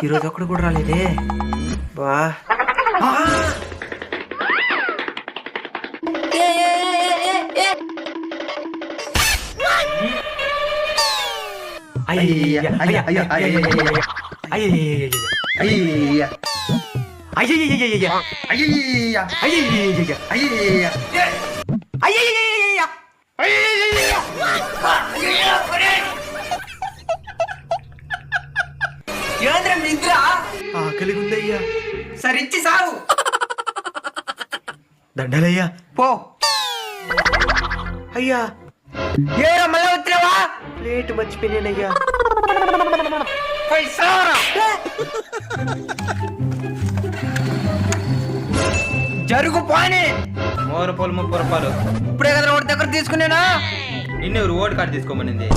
ఈరోజు ఒక్కడు కూడా రాలేదే బా. ఆకలి ఉందయ్యా. సరిచ్చి సాగు. దండలయ్యా. పో. అయ్యా ఏ మళ్ళా వచ్చావా? ప్లేట్ మర్చిపోయానయ్యా. జరుగు పోని. 30 రూపాయలు 30 రూపాయలు. ఇప్పుడే కదా రోడ్ దగ్గర తీసుకునేనా? నిన్ను ఓటు కార్డు తీసుకోమనింది.